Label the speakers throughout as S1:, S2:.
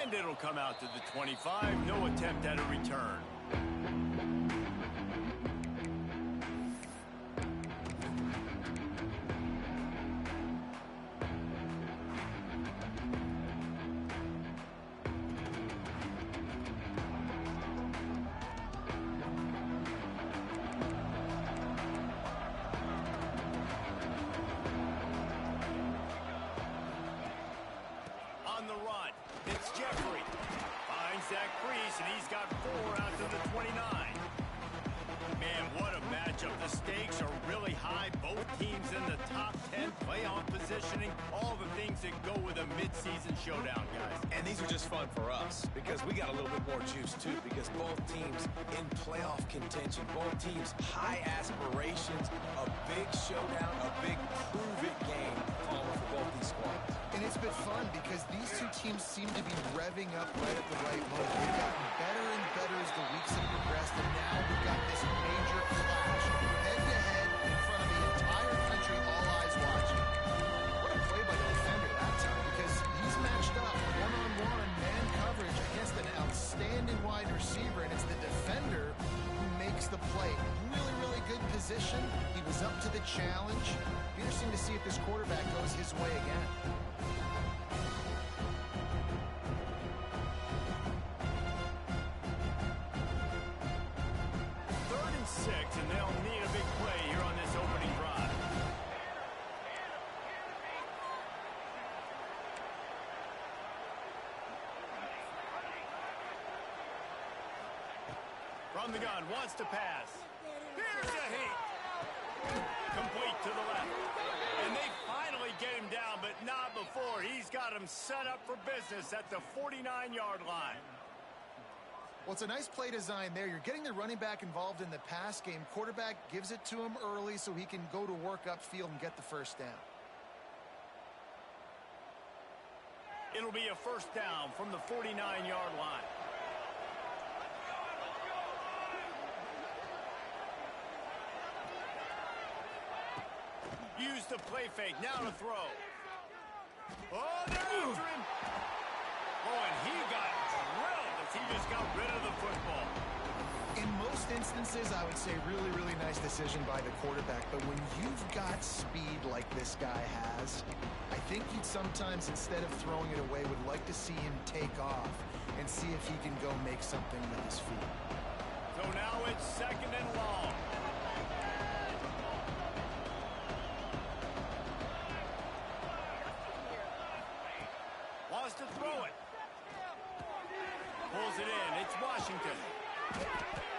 S1: And it'll come out to the 25. No attempt at a return. And he's got 4 out to the 29. Man, what a matchup. The stakes are really high. Both teams in the top 10, playoff positioning, all the things that go with a midseason showdown, guys.
S2: And these are just fun for us because we got a little bit more juice, too, because both teams in playoff contention, both teams high aspirations, a big showdown, a big prove-it game calling for both these squads.
S3: And it's been fun because these two teams seem to be revving up right at the right moment. They've gotten better and better as the weeks have progressed, and now we've got this major clash, head-to-head in front of the entire country, all eyes watching. What a play by the defender that time, because he's matched up one-on-one man coverage against an outstanding wide receiver, and it's the defender who makes the play. Really, really good position. He was up to the challenge. Interesting to see if this quarterback goes his way again.
S1: 6, and they'll need a big play here on this opening drive. From the gun, wants to pass. Here's a heat. Complete to the left. And they finally get him down, but not before. He's got him set up for business at the 49-yard line.
S3: Well, it's a nice play design there. You're getting the running back involved in the pass game. Quarterback gives it to him early so he can go to work upfield and get the first down.
S1: It'll be a first down from the 49-yard line. Use the play fake. Now to throw. Oh, they're after him. Oh, and he got drilled as he just got rid of the football.
S3: In most instances, I would say really, really nice decision by the quarterback. But when you've got speed like this guy has, I think you'd sometimes, instead of throwing it away, would like to see him take off and see if he can go make something with his feet.
S1: So now it's 2nd and long. Wants to throw it. Pulls it in. It's Washington.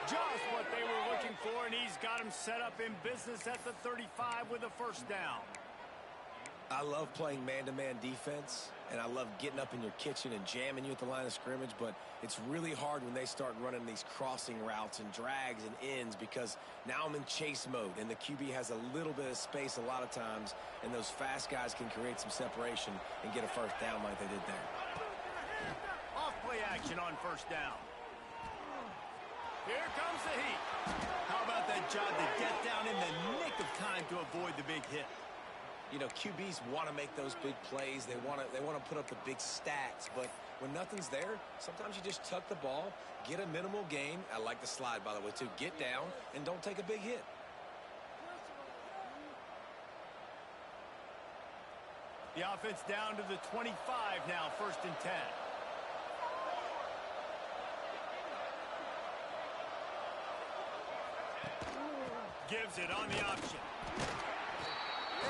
S1: Just what they were looking for, and he's got him set up in business at the 35 with a first down.
S2: I love playing man-to-man defense, and I love getting up in your kitchen and jamming you at the line of scrimmage, but it's really hard when they start running these crossing routes and drags and ends because now I'm in chase mode, and the QB has a little bit of space a lot of times, and those fast guys can create some separation and get a first down like they did there.
S1: Off-play action on first down. Here comes the heat. How about that job to get down in the nick of time to avoid the big hit?
S2: You know, QBs want to make those big plays. They want to put up the big stats. But when nothing's there, sometimes you just tuck the ball, get a minimal gain. I like the slide, by the way, too. Get down and don't take a big hit.
S1: The offense down to the 25 now, 1st and 10. Gives it on the option.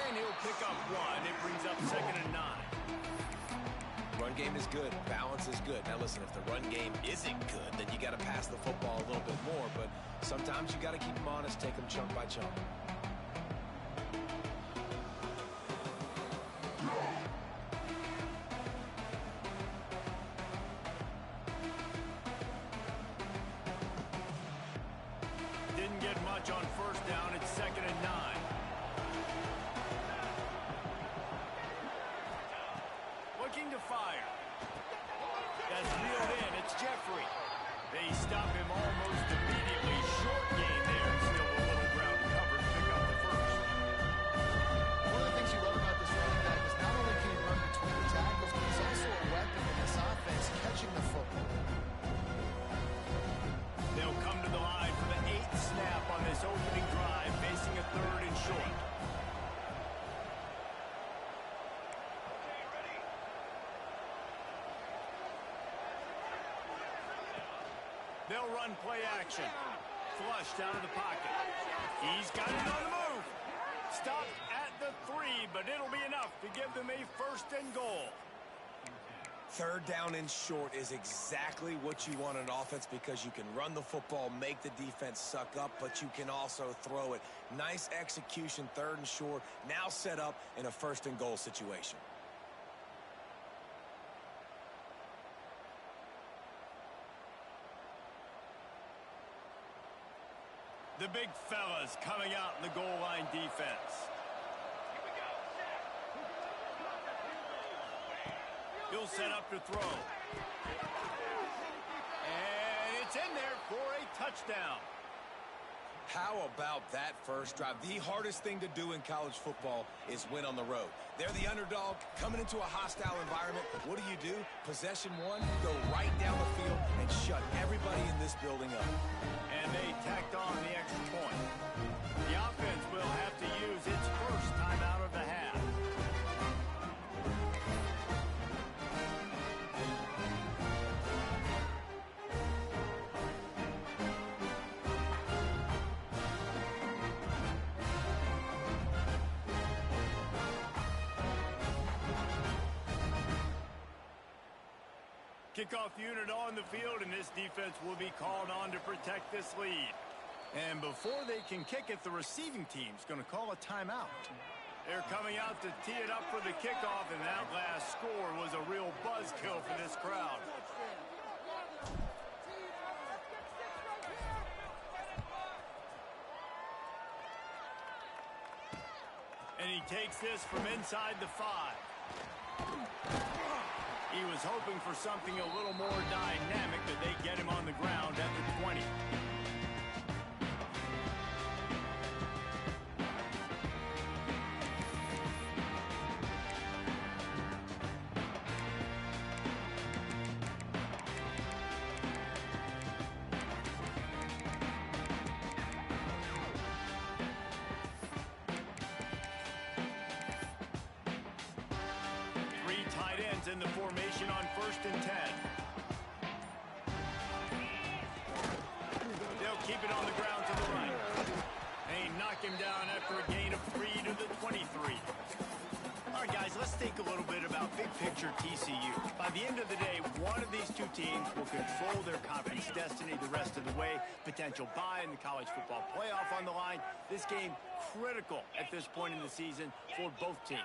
S1: And he'll pick up 1. It brings up 2nd and 9.
S2: Run game is good. Balance is good. Now, listen, if the run game isn't good, then you got to pass the football a little bit more. But sometimes you got to keep them honest, take them chunk by chunk.
S1: Didn't get much on first down. It's 2nd and 9. Looking to fire. That's reeled in. It's Jeffrey. They stop him almost immediately. Short gain there. Still a little ground covered. Pick up the first.
S3: One of the things you love about this running back is not only can he run between the tackles, but he's also a weapon in this offense, catching
S1: They'll run play action. Flushed out of the pocket. He's got it on the move. Stopped at the 3, but it'll be enough to give them a 1st and goal.
S2: Third down and short is exactly what you want in offense because you can run the football, make the defense suck up, but you can also throw it. Nice execution, 3rd and short, now set up in a 1st and goal situation.
S1: The big fellas coming out in the goal line defense. He'll set up to throw. And it's in there for a touchdown.
S2: How about that first drive? The hardest thing to do in college football is win on the road. They're the underdog coming into a hostile environment. What do? Possession 1, go right down the field and shut everybody in this building up.
S1: And they tacked on the extra point. The offense will have to use its first timeout of the half. Kickoff unit on the field, and this defense will be called on to protect this lead. And before they can kick it, the receiving team's going to call a timeout. They're coming out to tee it up for the kickoff, and that last score was a real buzzkill for this crowd. And he takes this from inside the 5. He was hoping for something a little more dynamic, but they get him on the ground at the 20. In the formation on 1st and 10. They'll keep it on the ground to the right. They knock him down after a gain of 3 to the 23. All right, guys, let's think a little bit about big picture TCU. By the end of the day, one of these two teams will control their conference destiny the rest of the way. Potential bye in the college football playoff on the line. This game critical at this point in the season for both teams.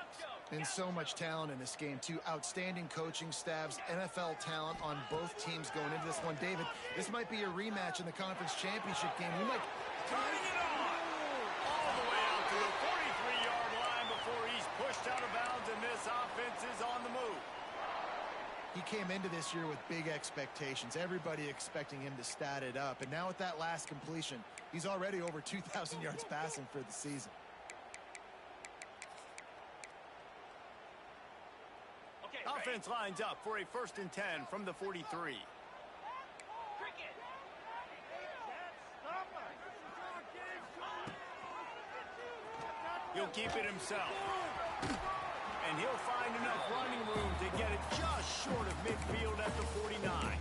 S3: And so much talent in this game, too. Outstanding coaching staffs, NFL talent on both teams going into this one. David, this might be a rematch in the conference championship game. We might...
S1: Turning it on! All the way out to the 43-yard line before he's pushed out of bounds, and this offense is on the move.
S3: He came into this year with big expectations. Everybody expecting him to stat it up. And now with that last completion, he's already over 2,000 yards passing for the season.
S1: Offense lines up for a 1st and 10 from the 43. He'll keep it himself. And he'll find enough running room to get it just short of midfield at the 49.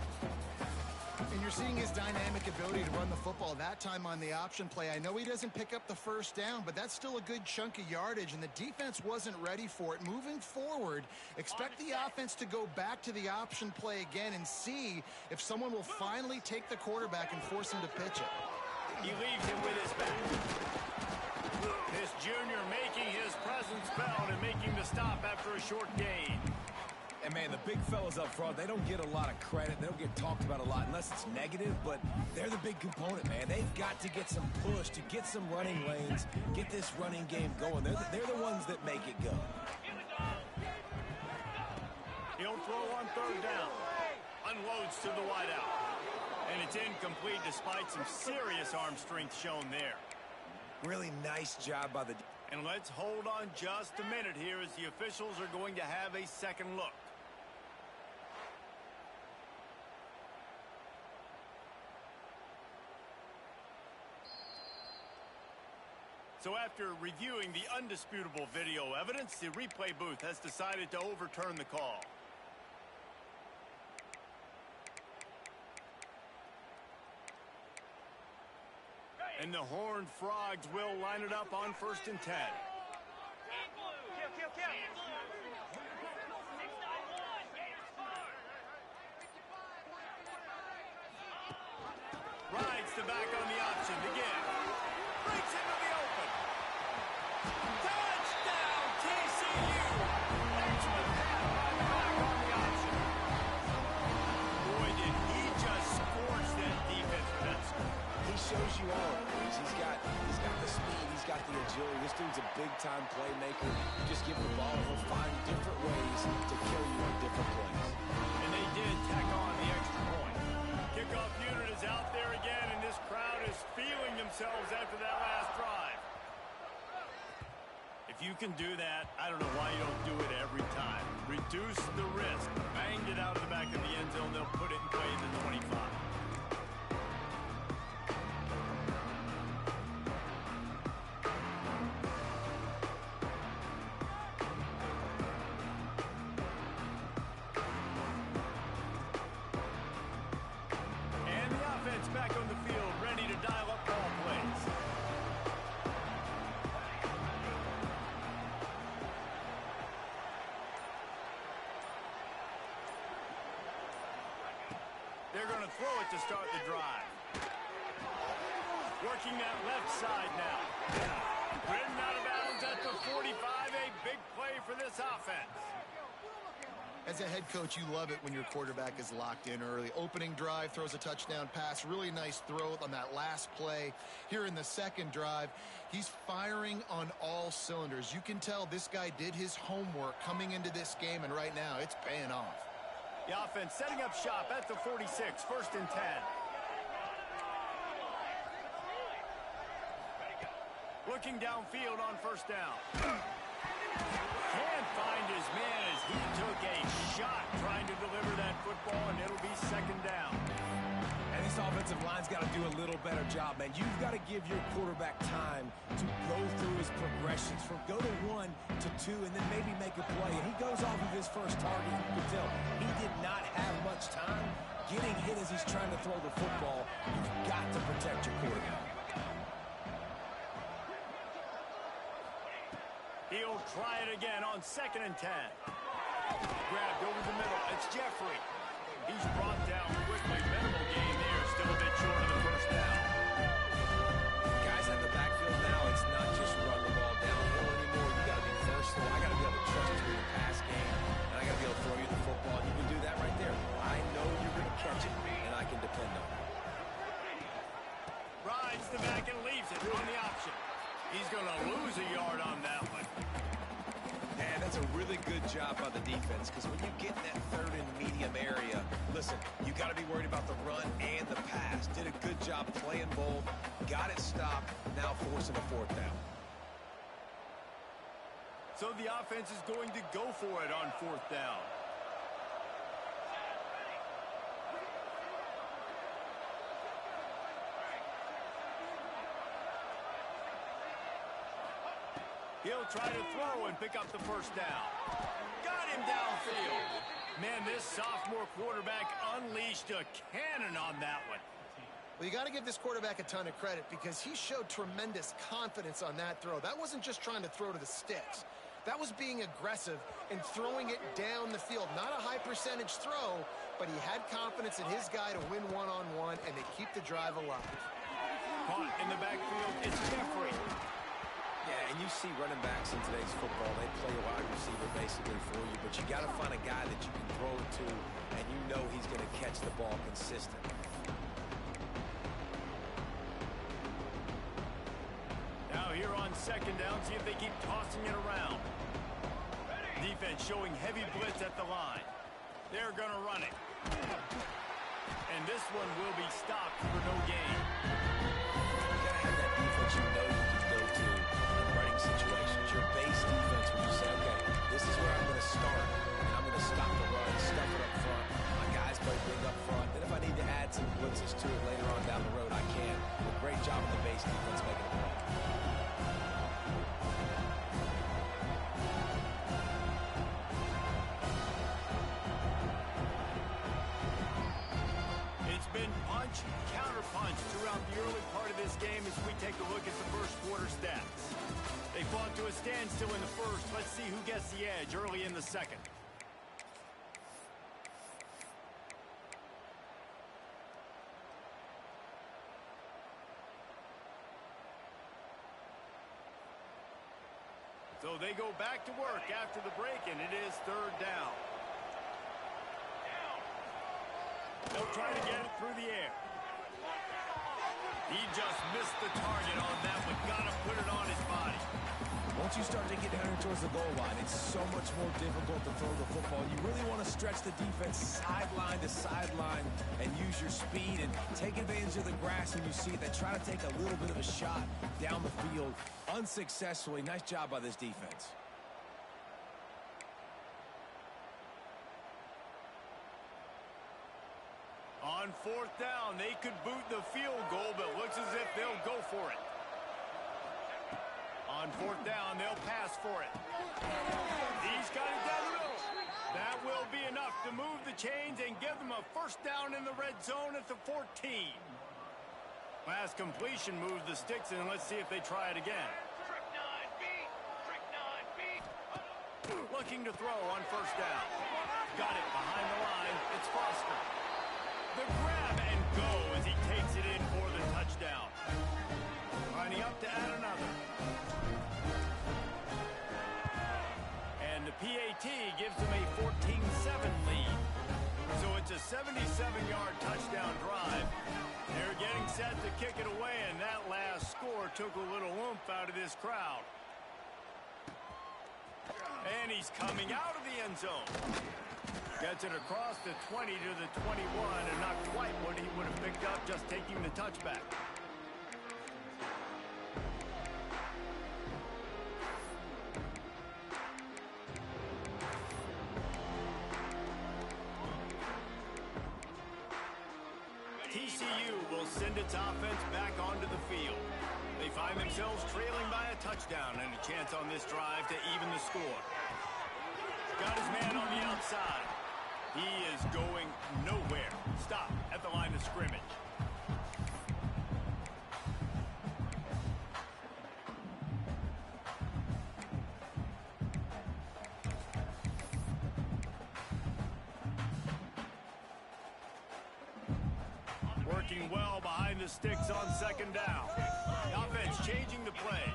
S3: And you're seeing his dynamic ability to run the football, that time on the option play. I know he doesn't pick up the 1st down, but that's still a good chunk of yardage, and the defense wasn't ready for it. Moving forward, expect the offense to go back to the option play again and see if someone will finally take the quarterback and force him to pitch it.
S1: He leaves him with his back. This junior making his presence felt and making the stop after a short gain.
S2: And, man, the big fellas up front, they don't get a lot of credit. They don't get talked about a lot unless it's negative, but they're the big component, man. They've got to get some push, to get some running lanes, get this running game going. They're the ones that make it go.
S1: He'll throw on 3rd down. Unloads to the wideout. And it's incomplete despite some serious arm strength shown there.
S2: Really nice job by the...
S1: And let's hold on just a minute here as the officials are going to have a second look. So after reviewing the undisputable video evidence, the replay booth has decided to overturn the call. And the Horned Frogs will line it up on 1st and 10. Rides the back on the option again. Breaks into the open. Touchdown, TCU! Excellent pass by the back on the option. Boy, did he just scorch that defense for that score.
S2: He shows you all of things. He's got the speed. He's got the agility. This dude's a big-time playmaker. You just give him the ball, and he'll find different ways to kill you on different plays.
S1: And they did tack on the extra point. Kickoff unit is out there again, and this crowd is feeling themselves after that last drive. If you can do that, I don't know why you don't do it every time. Reduce the risk. Banged it out of the back of the end zone. They'll put it in play in the 25. Back on the field, ready to dial up ball plays. They're going to throw it to start the drive. Working that left side now. Ridden out of bounds at the 45, a big play for this offense.
S3: As a head coach, you love it when your quarterback is locked in early. Opening drive, throws a touchdown pass. Really nice throw on that last play. Here in the second drive, he's firing on all cylinders. You can tell this guy did his homework coming into this game, and right now it's paying off.
S1: The offense setting up shop at the 46, 1st and 10. Looking downfield on 1st down. Can't find his man as he took a shot trying to deliver that football, and it'll be 2nd down.
S2: And this offensive line's got to do a little better job, man. You've got to give your quarterback time to go through his progressions from go to 1 to 2 and then maybe make a play. And he goes off of his first target. You can tell he did not have much time getting hit as he's trying to throw the football. You've got to protect your quarterback.
S1: He'll try it again on 2nd and 10. Grabbed over the middle. It's Jeffrey. He's brought down quickly. Minimal gain there. Still a bit short of the 1st down.
S2: Guys at the backfield now, it's not just run the ball downhill anymore. You got to be versatile. I got to be able to trust you in the pass game, and I got to be able to throw you the football. And you can do that right there. I know you're going to catch it, and I can depend on it.
S1: Rides the back and leaves it on the option. He's going to lose a yard on that one.
S2: And that's a really good job by the defense, because when you get in that 3rd and medium area, listen, you got to be worried about the run and the pass. Did a good job playing both, got it stopped, now forcing a 4th down.
S1: So the offense is going to go for it on 4th down. He'll try to throw and pick up the 1st down. Got him downfield. Man, this sophomore quarterback unleashed a cannon on that one.
S3: Well, you got to give this quarterback a ton of credit because he showed tremendous confidence on that throw. That wasn't just trying to throw to the sticks. That was being aggressive and throwing it down the field. Not a high percentage throw, but he had confidence in his guy to win one-on-one, and they keep the drive alive.
S1: Caught in the backfield, it's Jeffrey.
S2: Yeah, and you see running backs in today's football, they play a wide receiver basically for you, but you got to find a guy that you can throw it to, and you know he's going to catch the ball consistently.
S1: Now here on 2nd down, see if they keep tossing it around. Defense showing heavy blitz at the line. They're going to run it. And this one will be stopped for no gain.
S2: You got to have that defense you know you can go to in running situations. Your base defense when you say, okay, this is where I'm going to start, and I'm going to stop the run, stuff it up front. My guys play big up front. Then if I need to add some blitzes to it later on down the road, I can. A great job of the base defense making a play.
S1: It's been punch, counter punch throughout the early part of this game as we take a look at the first quarter stats. They fought to a standstill in the first. Let's see who gets the edge early in the second. So they go back to work after the break, and it is third down. They'll try to get it through the air. He just missed the target on that, but got to put it on his body.
S2: Once you start to get down towards the goal line, it's so much more difficult to throw the football. You really want to stretch the defense sideline to sideline and use your speed and take advantage of the grass when you see it. They try to take a little bit of a shot down the field unsuccessfully. Nice job by this defense.
S1: On fourth down, they could boot the field goal, but looks as if they'll go for it. On fourth down, they'll pass for it. He's got it down the middle. That will be enough to move the chains and give them a first down in the red zone at the 14. Last completion moves the sticks, and let's see if they try it again. Looking to throw on first down. Got it behind the line. It's Foster. The grab and go as he takes it in for the touchdown. Lining up to add another. And the PAT gives them a 14-7 lead. So it's a 77-yard touchdown drive. They're getting set to kick it away, and that last score took a little oomph out of this crowd. And he's coming out of the end zone. Gets it across the 20 to the 21, and not quite what he would have picked up just taking the touchback. TCU will send its offense back onto the field. They find themselves trailing by a touchdown and a chance on this drive to even the score. Got his man on the outside. He is going nowhere. Stop at the line of scrimmage. Working well behind the sticks on second down. The offense changing the play.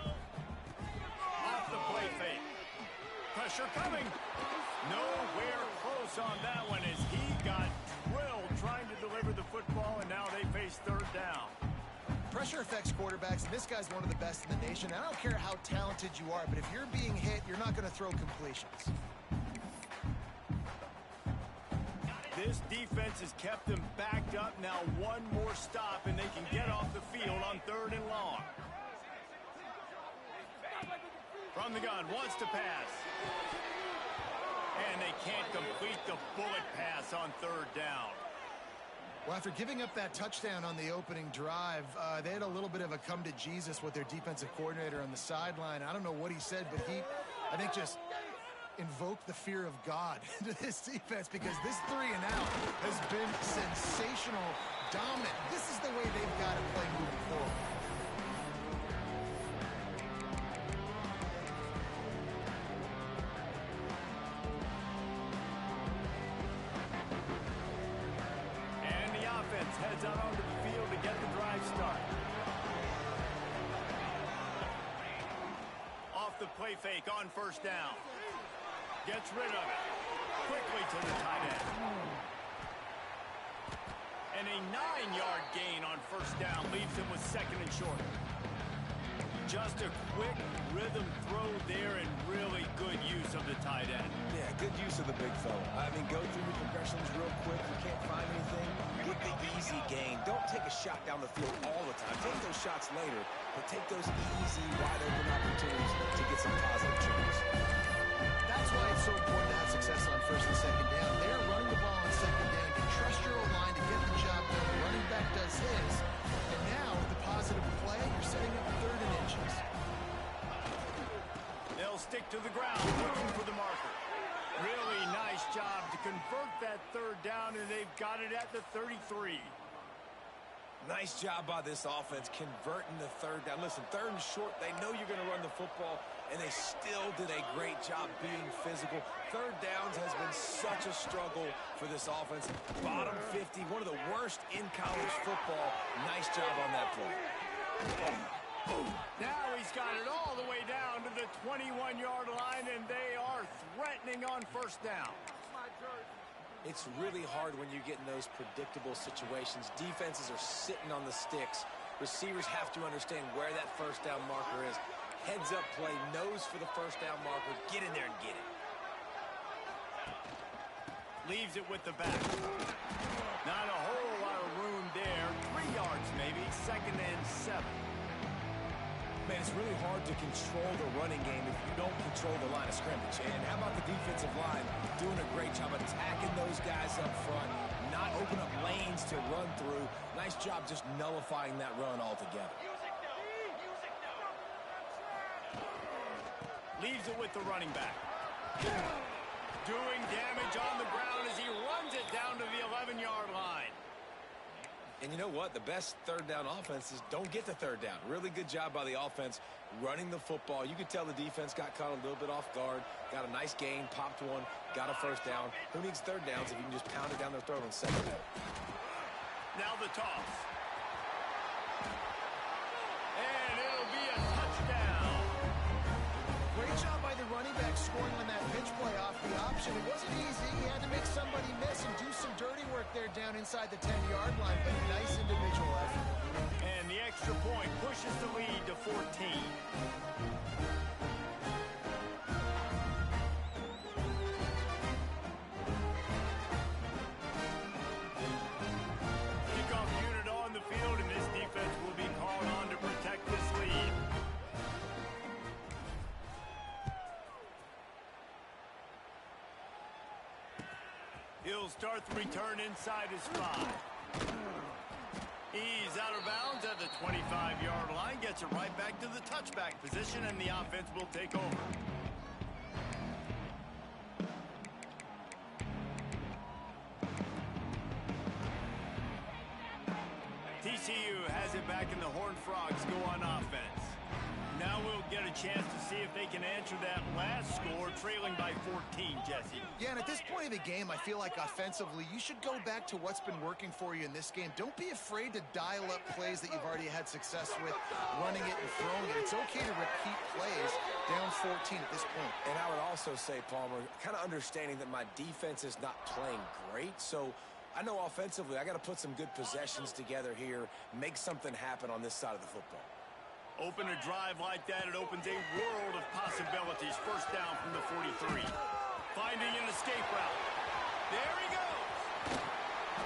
S1: Off the play fake. Pressure coming. Nowhere close on that one as he got drilled trying to deliver the football, and now they face third down.
S3: Pressure affects quarterbacks, and this guy's one of the best in the nation. I don't care how talented you are, but if you're being hit, you're not going to throw completions.
S1: This defense has kept them backed up. Now one more stop, and they can get off the field on third and long. From the gun, wants to pass. And they can't complete the bullet pass on third down.
S3: Well, after giving up that touchdown on the opening drive, they had a little bit of a come to Jesus with their defensive coordinator on the sideline. I don't know what he said, but he, I think, just invoked the fear of God into this defense, because this 3 and out has been sensational, dominant. This is the way they've got to play moving forward.
S1: Heads out onto the field to get the drive started. Off the play fake on first down. Gets rid of it. Quickly to the tight end. And a 9-yard gain on first down leaves him with second and short. Just a quick rhythm throw there and really good use of the tight end.
S2: Yeah, good use of the big fella. I mean, go through the progressions real quick. You can't find anything. Get the easy gain. Don't take a shot down the field all the time. Take those shots later, but take those easy, wide-open opportunities to get some positive change.
S3: That's why it's so important to have success on first and second down. They're running the ball on second down. You trust your O-line to get the job done. The running back does his. And now, with the positive play, you're setting up third and inches.
S1: They'll stick to the ground, looking for the marker. Really nice job to convert that third down, and they've got it at the 33.
S2: Nice job by this offense converting the third down. Listen, third and short, they know you're going to run the football, and they still did a great job being physical. Third downs has been such a struggle for this offense. Bottom 50, one of the worst in college football. Nice job on that play.
S1: Now he's got it all the way down to the 21-yard line, and they are threatening on first down.
S2: It's really hard when you get in those predictable situations. Defenses are sitting on the sticks. Receivers have to understand where that first down marker is. Heads up play, nose for the first down marker. Get in there and get it.
S1: Leaves it with the back. Not a whole lot of room there. 3 yards maybe. Second and 7.
S2: Man, it's really hard to control the running game if you don't control the line of scrimmage. And how about the defensive line doing a great job attacking those guys up front, not open up lanes to run through. Nice job just nullifying that run altogether.
S1: Leaves it with the running back. Doing damage on the ground as he runs it down to the 11-yard line.
S2: And you know what? The best third down offenses don't get to third down. Really good job by the offense running the football. You could tell the defense got caught a little bit off guard, got a nice gain, popped one, got a first down. Who needs third downs if you can just pound it down their throat on second down?
S1: Now the toss. And it'll be a touchdown.
S3: Great job by the running back scoring on that pitch play off the option. It wasn't easy. He had to make somebody miss and do some dirty work there down inside the 10-yard line, but a nice individual effort.
S1: And the extra point pushes the lead to 14. Kickoff unit on the field, and this defense will be called on to protect this lead. He'll start the return inside his 5. He's out of bounds at the 25-yard line, gets it right back to the touchback position, and the offense will take over. TCU has it back, and the Horned Frogs go on offense. Now we'll get a chance to see if they can answer that last score, trailing by 14, Jesse.
S3: Yeah, and at this point of the game, I feel like offensively, you should go back to what's been working for you in this game. Don't be afraid to dial up plays that you've already had success with, running it and throwing it. It's okay to repeat plays down 14 at this point.
S2: And I would also say, Palmer, kind of understanding that my defense is not playing great, so I know offensively I got to put some good possessions together here, make something happen on this side of the football.
S1: Open a drive like that, it opens a world of possibilities. First down from the 43. Finding an escape route. There he goes.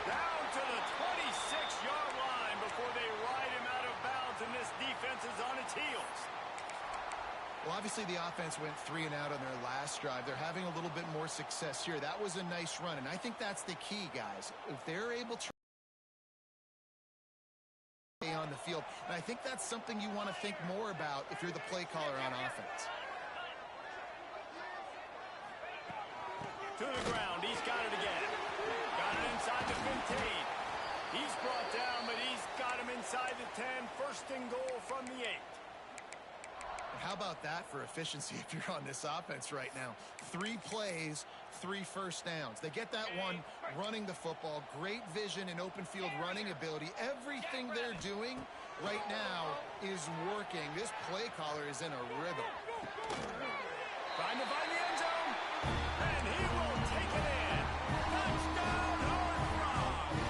S1: Down to the 26-yard line before they ride him out of bounds, and this defense is on its heels.
S3: Well, obviously the offense went 3 and out on their last drive. They're having a little bit more success here. That was a nice run, and I think that's the key, guys. If they're able to on the field, and I think that's something you want to think more about if you're the play caller on offense.
S1: To the ground, he's got it again. Got it inside the 15. He's brought down, but he's got him inside the 10. First and goal from the 8.
S3: How about that for efficiency if you're on this offense right now? 3 plays, 3 first downs. They get that one running the football. Great vision and open field running ability. Everything they're doing right now is working. This play caller is in a rhythm.
S1: Trying to find the end zone. And he will take it in. Touchdown, Horned Frogs.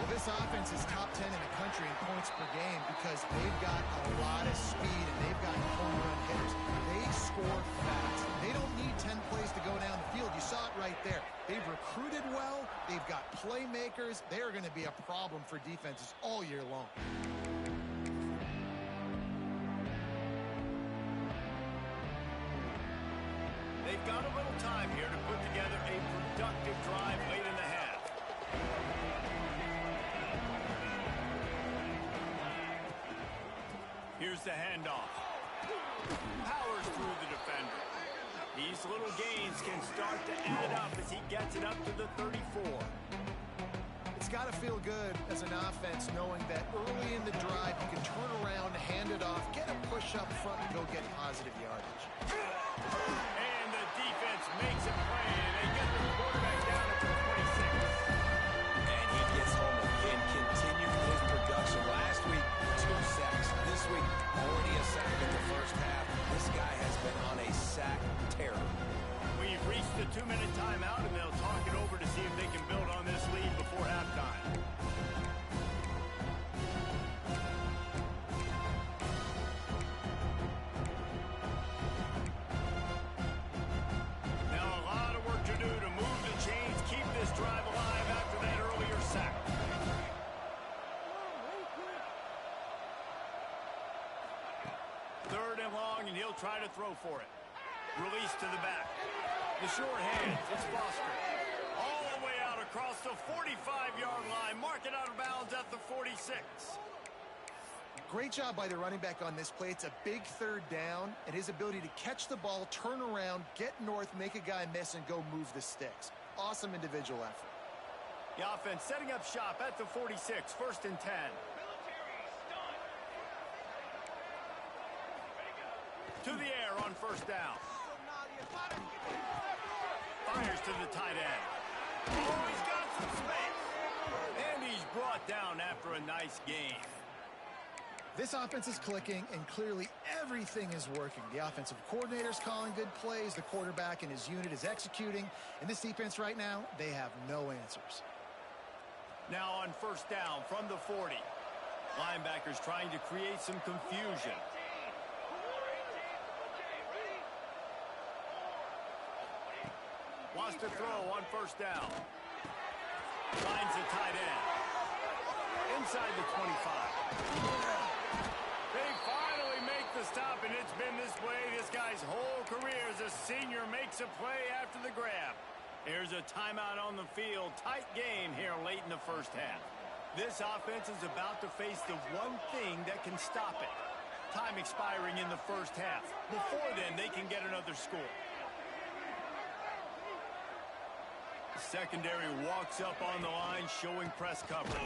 S3: Well, this offense is top 10 in the country in points per game because they've got a lot of speed and they've got home run hitters. They score fast. They don't need 10 plays to go down the field. You saw it right there. They've recruited well. They've got playmakers. They're going to be a problem for defenses all year long.
S1: They've got a little time here to put together a productive drive late in the half. Here's the handoff. Powers through the defender. These little gains can start to add up as he gets it up to the 34.
S3: It's got to feel good as an offense knowing that early in the drive you can turn around, hand it off, get a push up front, and go get positive yardage.
S1: And the defense makes a play, and they get the quarterback down at the 26.
S2: And he gets home again, continuing his production. Last week, 2 sacks. This week, already a sack in the first half. This guy has been on a sack terror.
S1: We've reached the 2-minute timeout, and they'll talk it over to see if they can build on this lead before halftime. Now a lot of work to do to move the chains, keep this drive alive after that earlier sack. Third and long, and he'll try to throw for it. Release to the back. The short hands, it's Foster. All the way out across the 45-yard line. Mark it out of bounds at the 46.
S3: Great job by the running back on this play. It's a big third down, and his ability to catch the ball, turn around, get north, make a guy miss, and go move the sticks. Awesome individual effort.
S1: The offense setting up shop at the 46, 1st and 10. To the air on 1st down. Fires to the tight end. Oh, he's got some space. And he's brought down after a nice game.
S3: This offense is clicking, and clearly everything is working. The offensive coordinator's calling good plays. The quarterback and his unit is executing. And this defense right now, they have no answers.
S1: Now on 1st down from the 40. Linebackers trying to create some confusion. Wants to throw on 1st down. Finds the tight end. Inside the 25. They finally make the stop, and it's been this way this guy's whole career as a senior makes a play after the grab. Here's a timeout on the field. Tight game here late in the 1st half. This offense is about to face the one thing that can stop it. Time expiring in the 1st half. Before then, they can get another score. Secondary walks up on the line, showing press coverage.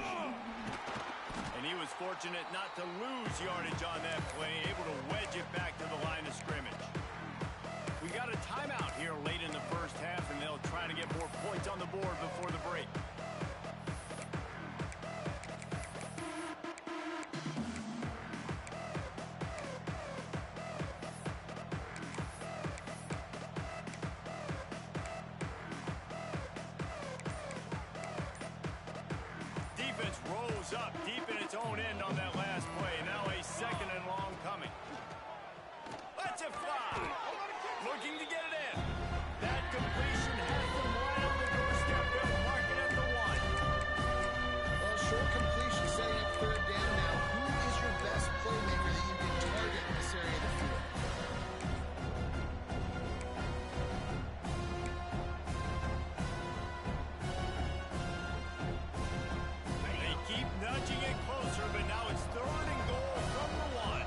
S1: And he was fortunate not to lose yardage on that play, able to wedge it back to the line of scrimmage. We got a timeout here late in the 1st half, and they'll try to get more points on the board before the break. Up deep in its own end on that last play. Now a 2nd and long coming. Lets it fly. Looking to get it in. That completion has them right on the doorstep. They'll mark it at the 1.
S3: Well, short completion setting up 3rd down now. Who is your best playmaker that you can target in this area of the field?
S1: Nudging it closer, but now it's 3rd and goal from the 1.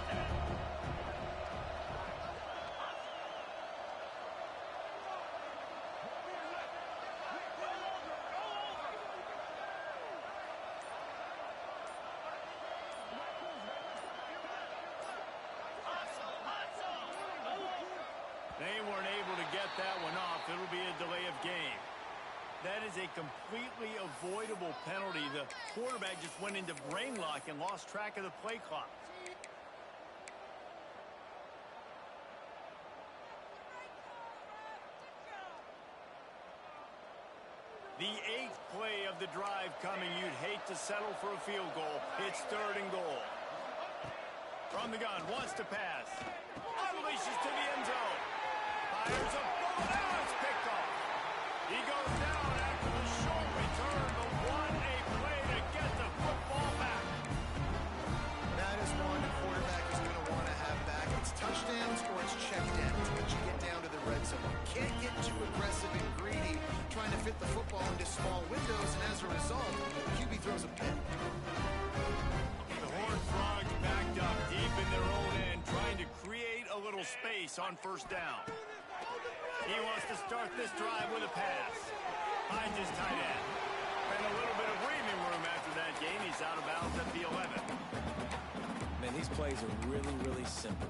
S1: They weren't able to get that one off. It'll be a delay of game. That is a completely avoidable penalty. The quarterback just went into brain lock and lost track of the play clock. The 8th play of the drive coming. You'd hate to settle for a field goal. It's 3rd and goal. From the gun, wants to pass. Unleashes to the end zone. Fires a ball. Now it's picked off. He goes down after the short return. The 1-8 play to get the football back.
S3: That is one the quarterback is going to want to have back. It's touchdowns or it's check downs once you get down to the red zone. You can't get too aggressive and greedy trying to fit the football into small windows, and as a result, the QB throws a pick.
S1: The Horned Frogs backed up deep in their own end, trying to create a little space on 1st down. He wants to start this drive with a pass. Finds his tight end. And a little bit of breathing room out of bounds at the 11.
S2: Man, these plays are really, really simple.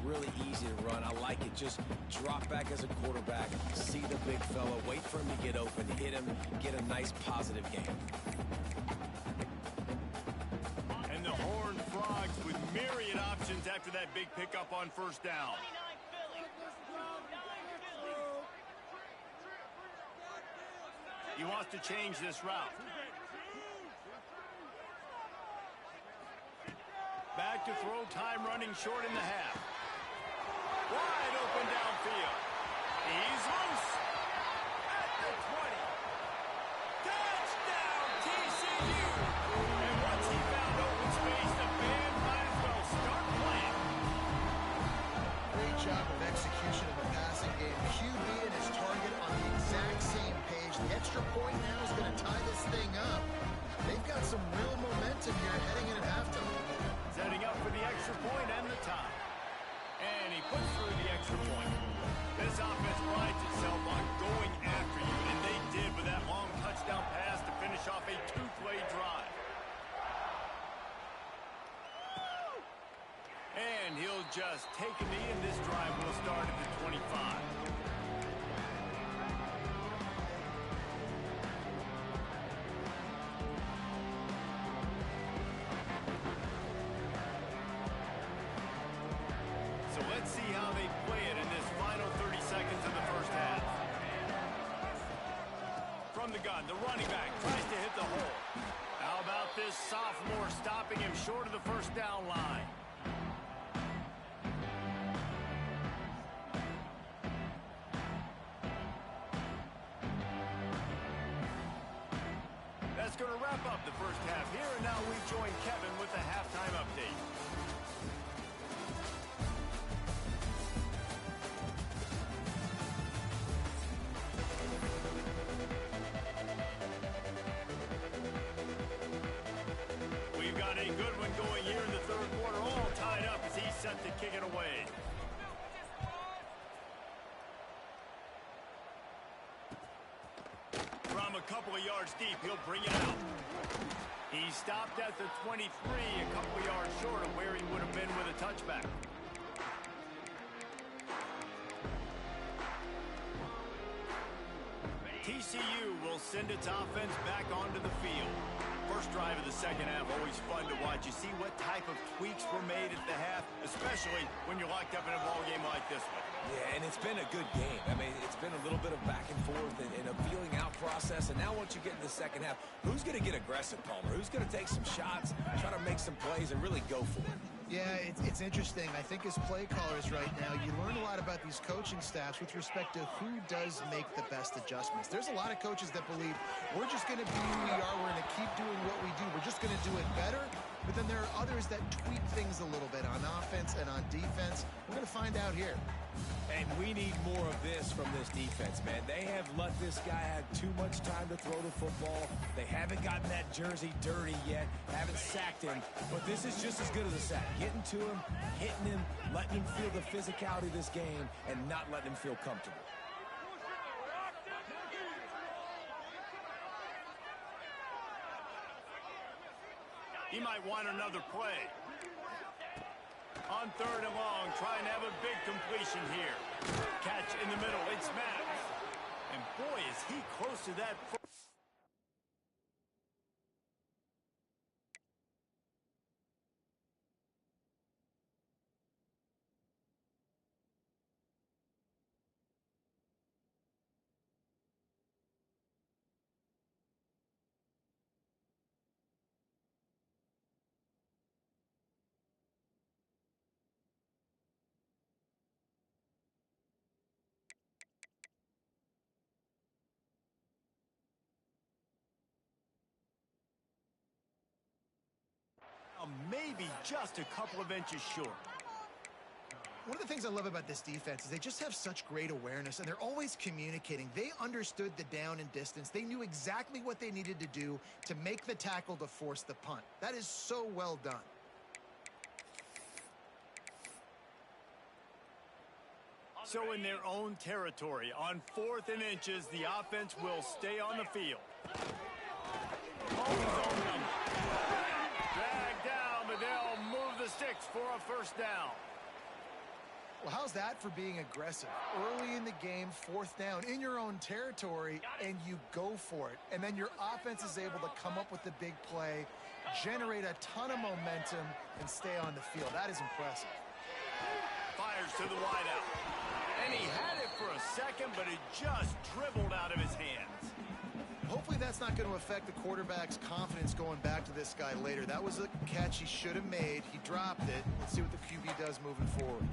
S2: Really easy to run. I like it. Just drop back as a quarterback, see the big fella, wait for him to get open, hit him, get a nice positive game.
S1: And the Horned Frogs with myriad options after that big pickup on first down. He wants to change this route. Back to throw, time running short in the half. Wide open downfield. He's loose. At the 20. Touchdown, TCU. And once he found open space, the band might as well start playing.
S3: Great job of execution of the passing game. QB and his target on the exact same page. The extra point now is going to tie this thing up. They've got some real momentum here heading in at halftime.
S1: Setting up for the extra point and the tie. And he puts through the extra point. This offense prides itself on going after you, and they did with that long touchdown pass to finish off a two-play drive. And he'll just take a knee, and this drive will start at the 25. Let's see how they play it in this final 30 seconds of the first half. From the gun, the running back tries to hit the hole. How about this sophomore stopping him short of the first down line? That's going to wrap up the first half here, and now we join Kevin with the halftime update. A good one going here in the third quarter, all tied up as he's set to kick it away. From a couple of yards deep, he'll bring it out. He stopped at the 23, a couple of yards short of where he would have been with a touchback. TCU will send its offense back onto the field. First drive of the second half, always fun to watch. You see what type of tweaks were made at the half, especially when you're locked up in a ball game like this one.
S2: Yeah, and it's been a good game. I mean, it's been a little bit of back and forth and a feeling out process. And now once you get in the second half, who's going to get aggressive, Palmer? Who's going to take some shots, try to make some plays, and really go for it?
S3: Yeah, it's interesting. I think as play callers right now, you learn a lot about these coaching staffs with respect to who does make the best adjustments. There's a lot of coaches that believe we're just going to be who we are. We're going to keep doing what we do. We're just going to do it better. But then there are others that tweak things a little bit on offense and on defense. We're going to find out here.
S2: And we need more of this from this defense, man. They have let this guy have too much time to throw the football. They haven't gotten that jersey dirty yet, haven't sacked him. But this is just as good as a sack. Getting to him, hitting him, letting him feel the physicality of this game, and not letting him feel comfortable.
S1: He might want another play. On third and long, trying to have a big completion here. Catch in the middle, it's Max. And boy, is he close to that. Maybe just a couple of inches short.
S3: One of the things I love about this defense is they just have such great awareness, and they're always communicating. They understood the down and distance. They knew exactly what they needed to do to make the tackle to force the punt. That is so well done.
S1: So in their own territory, on 4th and inches, the offense will stay on the field. Oh, he's on them. sticks for a first down.
S3: Well, how's that for being aggressive? Early in the game, fourth down, in your own territory, and you go for it. And then your offense is able to come up with the big play, generate a ton of momentum, and stay on the field. That is impressive.
S1: Fires to the wideout. And he had it for a second, but it just dribbled out of his hands.
S3: Hopefully that's not going to affect the quarterback's confidence going back to this guy later. That was a catch he should have made. He dropped it. Let's see what the QB does moving forward.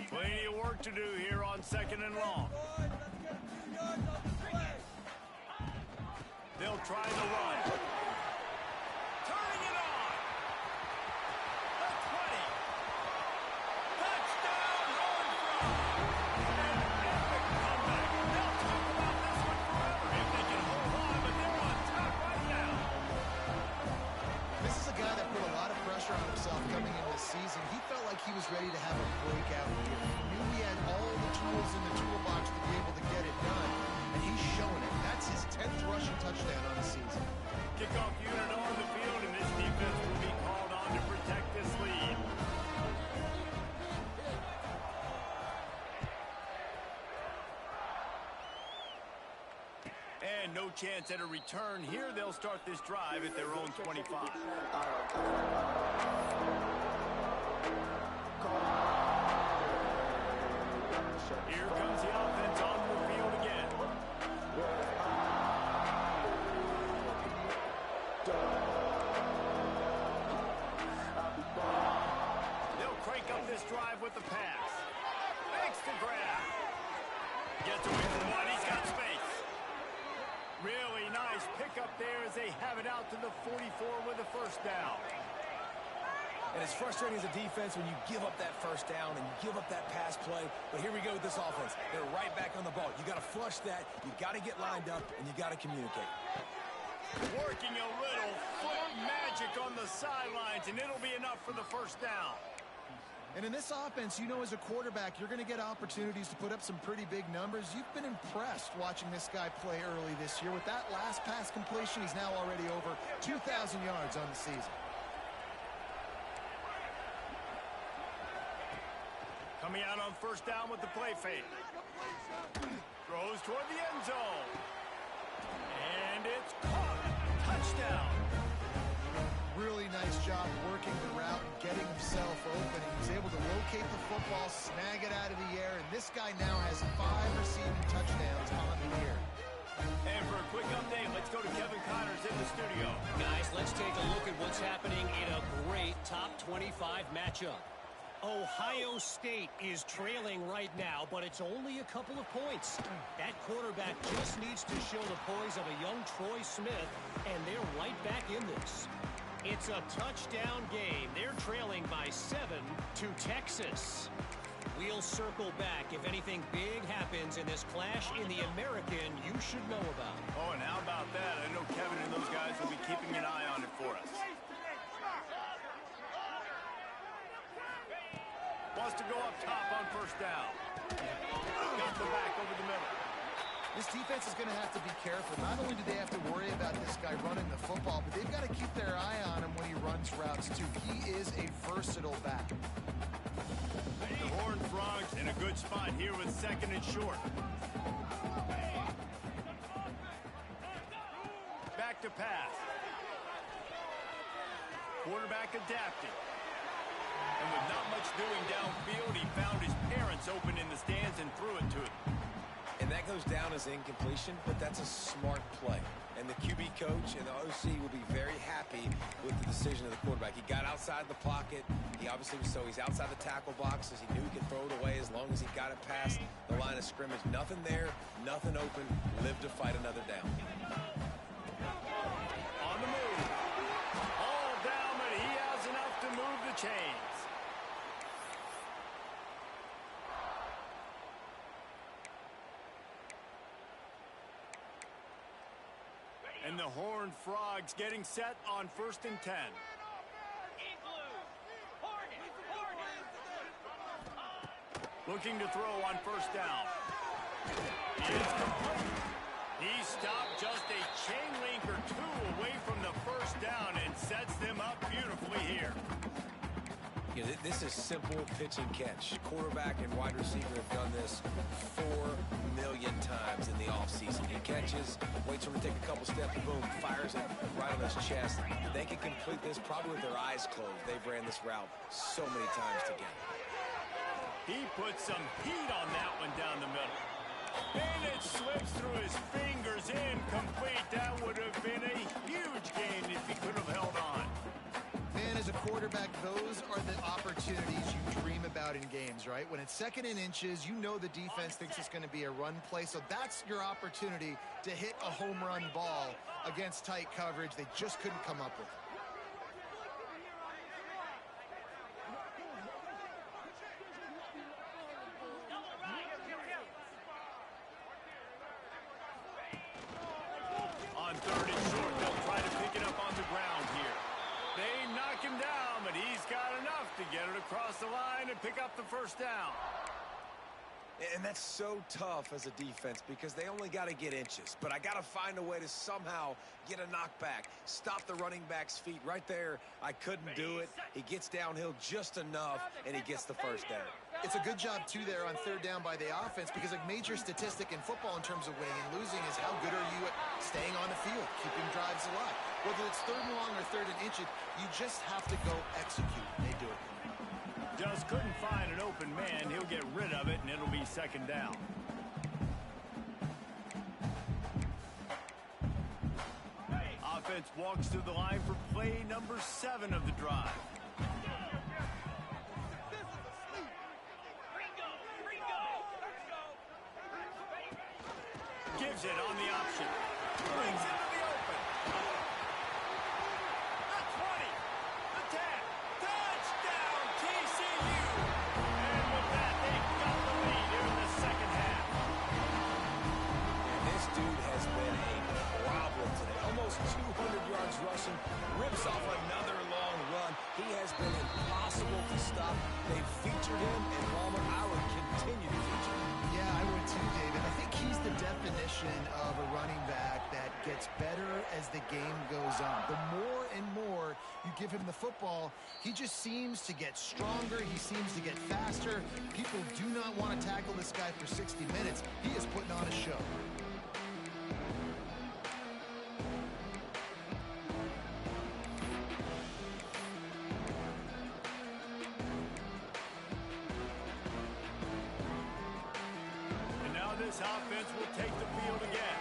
S1: Plenty of work to do here on 2nd and long. They'll try the run. Turning it on. The 20. Touchdown, Hornfrog. An epic comeback. They'll talk about this one forever if they can hold on, but they're on top right now.
S3: This is a guy that put a lot of pressure on himself coming into the season. He felt like he was ready to have a breakout year. He knew he had all the tools in the toolbox to be able to get it done, and he's showing it. That's his 10th rushing touchdown on the season.
S1: Kickoff unit on the field, and this defense will be called on to protect this lead. And no chance at a return here. They'll start this drive at their own 25. Here comes the offense on the field again. They'll crank up this drive with the pass. Makes the grab. Gets away from one. He's got space. Really nice pickup there as they have it out to the 44 with a first down.
S2: And it's frustrating as a defense when you give up that first down and you give up that pass play. But here we go with this offense. They're right back on the ball. You got to flush that. You got to get lined up, and you got to communicate.
S1: Working a little foot magic on the sidelines, and it'll be enough for the first down.
S3: And in this offense, you know as a quarterback, you're going to get opportunities to put up some pretty big numbers. You've been impressed watching this guy play early this year. With that last pass completion, he's now already over 2,000 yards on the season.
S1: Coming out on first down with the play fake. Throws toward the end zone. And it's caught. Touchdown.
S3: Really nice job working the route and getting himself open. He was able to locate the football, snag it out of the air, and this guy now has 5 receiving touchdowns on the year.
S1: And for a quick update, let's go to Kevin Connors in the studio.
S4: Guys, let's take a look at what's happening in a great top 25 matchup. Ohio State is trailing right now, but it's only a couple of points. That quarterback just needs to show the poise of a young Troy Smith, and they're right back in this. It's a touchdown game. They're trailing by 7 to Texas. We'll circle back if anything big happens in this clash in the American you should know about.
S1: Oh, and how about that? I know Kevin and those guys will be keeping an eye on it for us. Wants to go up top on first down. Got the back over the middle.
S3: This defense is going to have to be careful. Not only do they have to worry about this guy running the football, but they've got to keep their eye on him when he runs routes, too. He is a versatile back.
S1: The Horned Frogs in a good spot here with 2nd and short. Back to pass. Quarterback adapting. And with not much doing downfield, he found his parents open in the stands and threw it to him.
S2: And that goes down as incompletion, but that's a smart play. And the QB coach and the OC will be very happy with the decision of the quarterback. He got outside the pocket. He obviously was he's outside the tackle boxes. He knew he could throw it away as long as he got it past the line of scrimmage. Nothing there, nothing open. Live to fight another down.
S1: On the move. All down, but he has enough to move the chains. And the Horned Frogs getting set on 1st and 10. Looking to throw on first down. It's complete. He stopped just a chain link or two away from the first down and sets them up beautifully here.
S2: You know, this is simple pitch and catch. Quarterback and wide receiver have done this 4 million times in the offseason. He catches, waits for him to take a couple steps, boom, fires it right on his chest. They can complete this probably with their eyes closed. They've ran this route so many times together.
S1: He put some heat on that one down the middle. And it slips through his fingers, incomplete. That would have been a huge gain if he could have held on.
S3: Man, as a quarterback, those are the opportunities you dream about in games, right? When it's 2nd and inches, you know the defense thinks it's going to be a run play, so that's your opportunity to hit a home run ball against tight coverage. They just couldn't come up with it.
S1: On 3rd and short, they'll try to pick it up on the ground here. They knock him down, but he's got enough to get it across the line and pick up the first down.
S2: And that's so tough as a defense because they only got to get inches. But I got to find a way to somehow get a knockback, stop the running back's feet. Right there, I couldn't do it. He gets downhill just enough, and he gets the first down.
S3: It's a good job, too, there on 3rd down by the offense because a major statistic in football in terms of winning and losing is how good are you at staying on the field, keeping drives alive. Whether it's 3rd and long or 3rd and inches, you just have to go execute. They do it.
S1: Just couldn't find an open man. He'll get rid of it, and it'll be 2nd down. Offense walks to the line for play number 7 of the drive. Gives it on the option. Brings it to the open. The 20. The 10. Touchdown, TCU. And with that, they've got the lead here in the 2nd half.
S2: And this dude has been a problem today. Almost 200 yards rushing. Rips off another long run. He has been impossible to stop. They've featured him, and Palmer, I would continue to feature him.
S3: Yeah, I would too, David. I think he's the definition of a running back that gets better as the game goes on. The more and more you give him the football, he just seems to get stronger. He seems to get faster. People do not want to tackle this guy for 60 minutes. He is putting on a show.
S1: This offense will take the field again.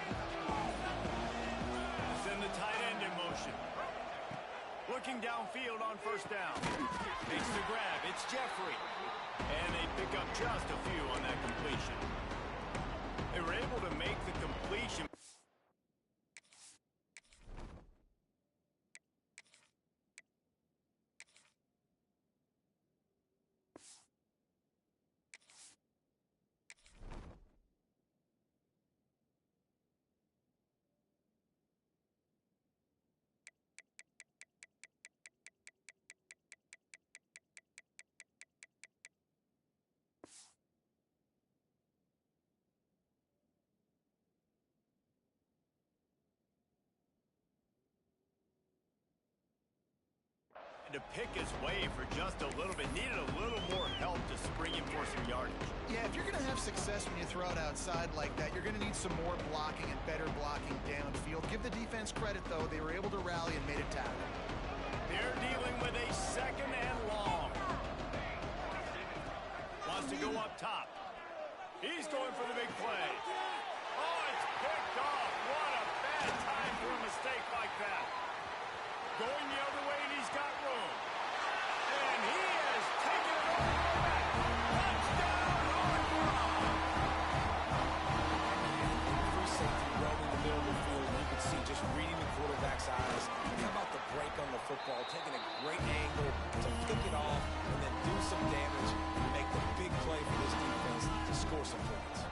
S1: Send the tight end in motion. Looking downfield on first down. Makes the grab. It's Jeffrey. And they pick up just a few on that completion. They were able to make the completion. To pick his way for just a little bit. Needed a little more help to spring him for some yardage.
S3: Yeah, if you're going to have success when you throw it outside like that, you're going to need some more blocking and better blocking downfield. Give the defense credit, though. They were able to rally and made a tackle.
S1: They're dealing with a 2nd and long. Wants to go up top. He's going for the big play. Oh, it's picked off. What a bad time for a mistake like that. Going the other way, and he's got room. And he has taken it over the back. Touchdown, North Carolina.
S2: Free safety roaming the middle of the field. You can see just reading the quarterback's eyes. How about the break on the football? Taking a great angle to pick it off and then do some damage and make the big play for this defense to score some points.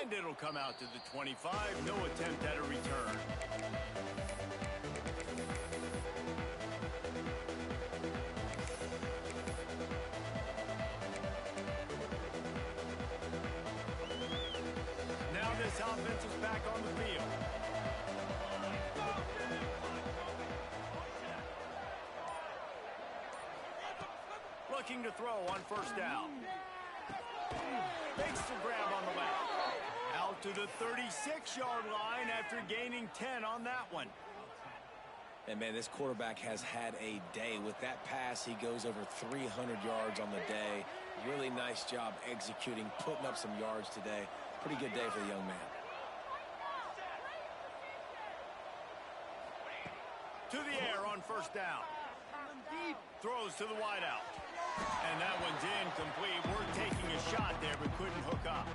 S1: And it'll come out to the 25. No attempt at a return. on the field. Looking to throw on first down. Makes the grab on the left. Out to the 36-yard line after gaining 10 on that one.
S2: And, man, this quarterback has had a day. With that pass, he goes over 300 yards on the day. Really nice job executing, putting up some yards today. Pretty good day for the young man.
S1: To the air on first down. Throws to the wideout. And that one's incomplete. We're taking a shot there, but couldn't hook up.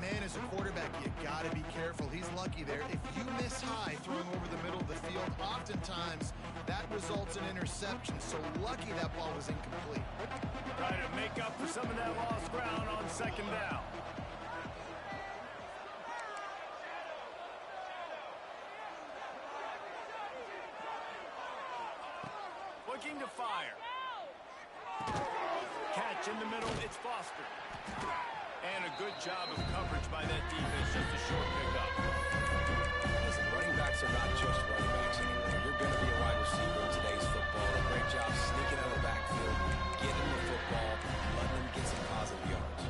S3: Man, as a quarterback, you got to be careful. He's lucky there. If you miss high throwing over the middle of the field, oftentimes that results in interception. So lucky that ball was incomplete.
S1: Try to make up for some of that lost ground on second down. Looking to fire. Catch in the middle, it's Foster. And a good job of coverage by that defense, just a short pickup.
S2: Listen, running backs are not just running backs anymore. You're going to be a wide receiver in today's football. A great job sneaking out of the backfield, getting the football, letting them get some positive yards.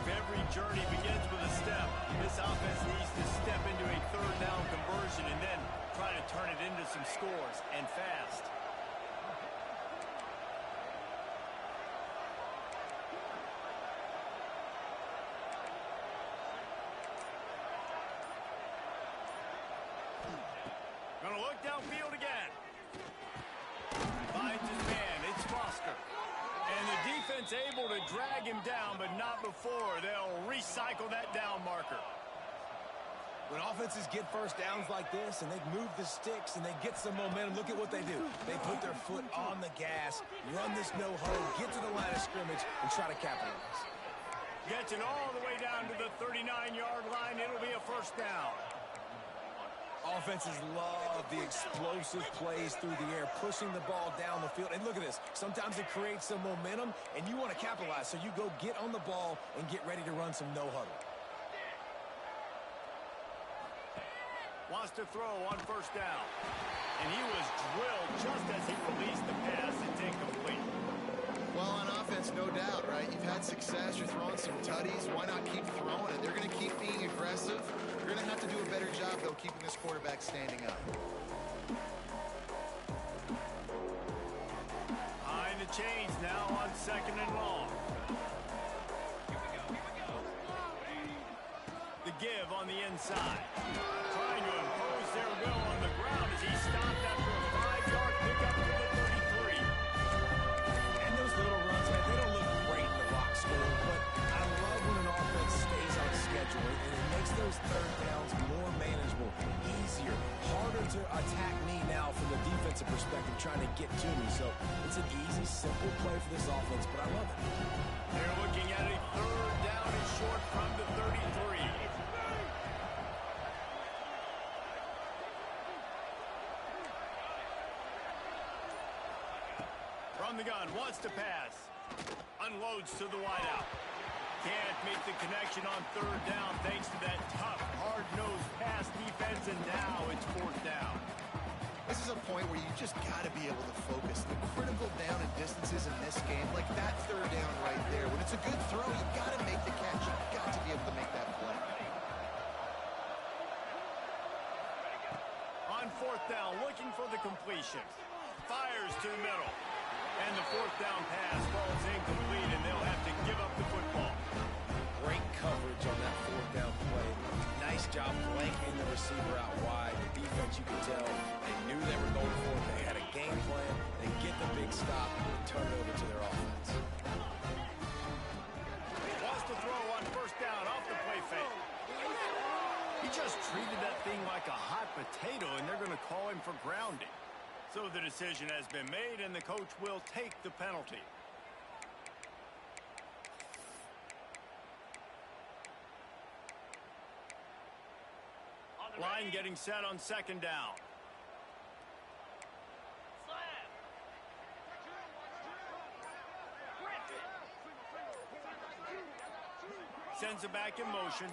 S1: Every journey begins with a step. This offense needs to step into a third down conversion and then try to turn it into some scores, and fast. Gonna look downfield again. Finds his man. It's Foster. And the defense able to drag him down, but not before. They'll recycle that down marker.
S2: When offenses get first downs like this and they move the sticks and they get some momentum, look at what they do. They put their foot on the gas, run this no huddle, get to the line of scrimmage, and try to capitalize.
S1: Gets it all the way down to the 39-yard line. It'll be a first down.
S2: Offenses love the explosive plays through the air, pushing the ball down the field. And look at this. Sometimes it creates some momentum, and you want to capitalize. So you go get on the ball and get ready to run some no huddle.
S1: Wants to throw on first down. And he was drilled just as he released the pass. It's incomplete.
S3: Well, on offense, no doubt, right? You've had success. You're throwing some tutties. Why not keep throwing it? They're going to keep being aggressive. You're going to have to do a better job, though, keeping this quarterback standing up.
S1: Behind the chains now on second and long. The give on the inside. Trying to impose their will on the ground as he stopped after a 5-yard pickup to the 33.
S2: And those little runs, man, they don't look great in the box score, but I love when an offense stays on schedule and it makes those third downs more manageable, easier, harder to attack me now from the defensive perspective trying to get to me. So it's an easy, simple play for this offense, but I love it.
S1: They're looking at a third down and short from the 33. From the gun, wants to pass. Unloads to the wideout. Can't make the connection on third down thanks to that tough, hard-nosed pass defense, and now it's fourth down.
S3: This is a point where you just got to be able to focus. The critical down and distances in this game, like that third down right there. When it's a good throw, you got to make the catch. You've got to be able to make that play.
S1: On fourth down, looking for the completion. Fires to the middle. And the fourth down pass falls incomplete, and they'll have to give up the football.
S2: Great coverage on that fourth down play. Nice job blanking the receiver out wide. The defense, you could tell, they knew they were going for it. They had a game plan. They get the big stop and turn it over to their offense.
S1: Wants to throw on first down off the play fake. He just treated that thing like a hot potato, and they're going to call him for grounding. So the decision has been made, and the coach will take the penalty. Line getting set on second down. Sends it back in motion.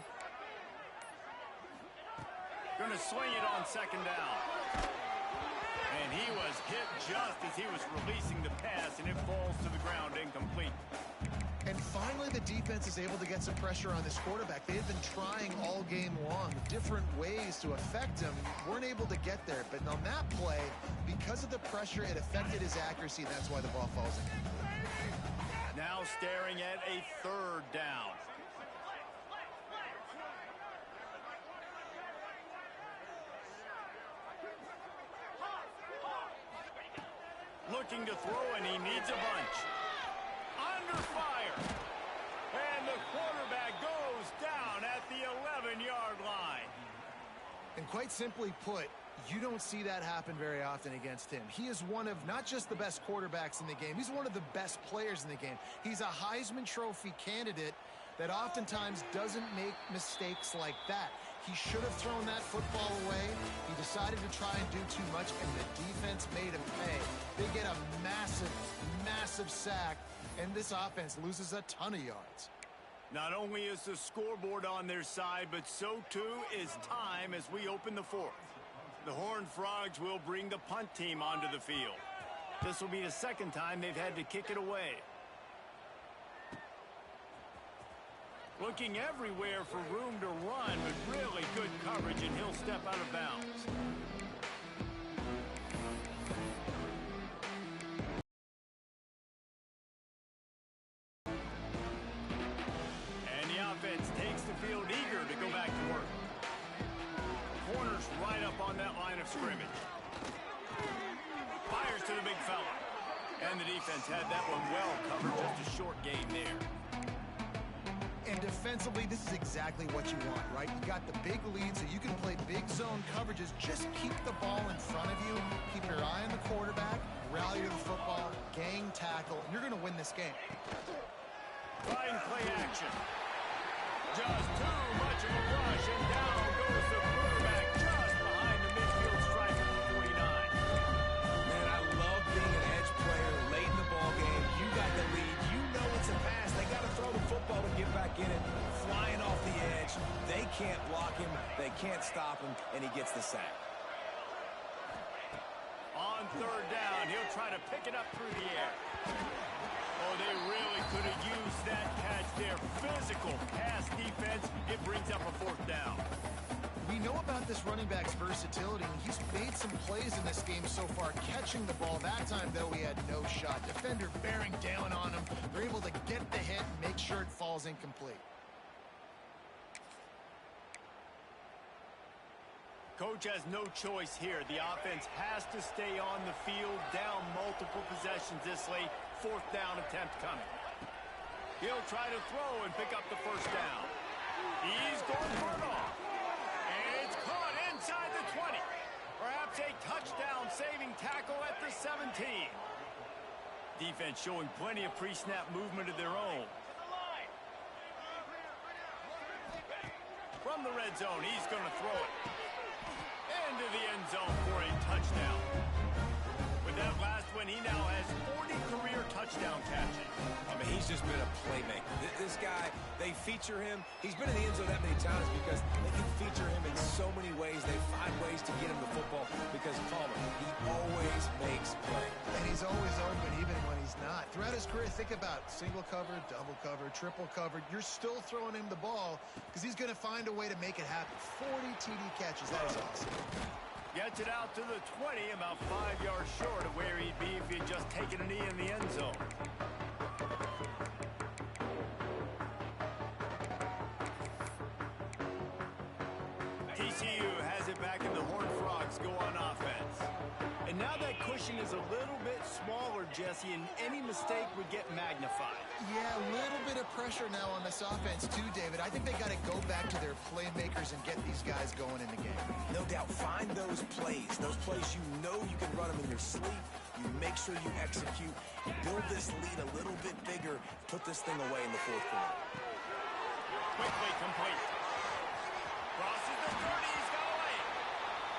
S1: Going to swing it on second down. And he was hit just as he was releasing the pass, and it falls to the ground incomplete.
S3: And finally, the defense is able to get some pressure on this quarterback. They had been trying all game long, different ways to affect him. Weren't able to get there. But on that play, because of the pressure, it affected his accuracy, and that's why the ball falls in.
S1: Now staring at a third down. Looking to throw, and he needs a bunch. Under fire. And the quarterback goes down at the 11-yard line.
S3: And quite simply put, you don't see that happen very often against him. He is one of not just the best quarterbacks in the game, he's one of the best players in the game. He's a Heisman Trophy candidate that oftentimes doesn't make mistakes like that. He should have thrown that football away. He decided to try and do too much, and the defense made him pay. They get a massive, massive sack, and this offense loses a ton of yards.
S1: Not only is the scoreboard on their side, but so too is time as we open the fourth. The Horned Frogs will bring the punt team onto the field. This will be the second time they've had to kick it away. Looking everywhere for room to run, but really good coverage, and he'll step out of bounds. And the offense takes the field eager to go back to work. Corners right up on that line of scrimmage. Fires to the big fella. And the defense had that one well covered, just a short gain there.
S3: And defensively, this is exactly what you want, right? You got the big lead, so you can play big zone coverages. Just keep the ball in front of you. Keep your eye on the quarterback. Rally to the football. Gang tackle. And you're going to win this game.
S1: Fine play action. Just too much of a rush, and down goes the quarterback just behind the midfield striker for 49.
S2: Man, I love being an edge player late in the ball game. You got the lead. You know it's a pass. They got to throw the football to get back in it. Flying off the edge. They can't block him. They can't stop him, and he gets the sack.
S1: On third down, he'll try to pick it up through the air. Oh, they really could have used that catch there. Physical pass defense. It brings up a fourth down.
S3: We know about this running back's versatility, and he's made some plays in this game so far, catching the ball. That time, though, he had no shot. Defender bearing down on him. They're able to get the hit and make sure it falls incomplete.
S1: Coach has no choice here. The offense has to stay on the field, down multiple possessions this late. Fourth down attempt coming. He'll try to throw and pick up the first down. He's going for it all. And it's caught inside the 20. Perhaps a touchdown-saving tackle at the 17. Defense showing plenty of pre-snap movement of their own. From the red zone, he's going to throw it into the end zone for a touchdown. With that last one, he now has 40 career touchdown catches.
S2: I mean, he's just been a playmaker. This guy, they feature him. He's been in the end zone that many times because they can feature him in so many ways. They find ways to get him the football because Palmer, he always makes plays.
S3: And he's always open even when he's not. Throughout his career, think about single cover, double cover, triple cover. You're still throwing him the ball because he's going to find a way to make it happen. 40 TD catches. That is awesome.
S1: Gets it out to the 20, about 5 yards short of where he'd be if he'd just taken a knee in the end zone. TCU has it back, and the Horned Frogs go on offense. And now that cushion is a little bit smaller, Jesse, and any mistake would get magnified.
S3: Yeah, a little bit of pressure now on this offense too, David. I think they got to go back to their playmakers and get these guys going in the game.
S2: No doubt, find those plays you know you can run them in your sleep. You make sure you execute, build this lead a little bit bigger, put this thing away in the fourth quarter.
S1: Quickly complete. Crosses the 30, he's got away.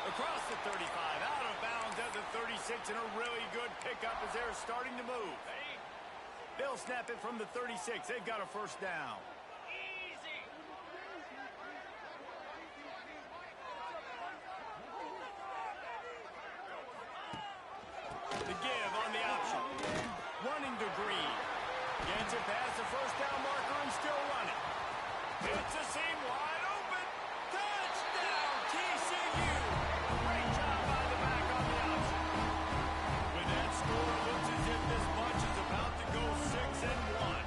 S1: Across the 35, out of bounds at the 36, and a really good pickup as they're starting to move. They'll snap it from the 36. They've got a first down. Splits the seam wide open. Touchdown, TCU. Great job by the back on the option. With that score, it looks as if this bunch is about to go 6-1.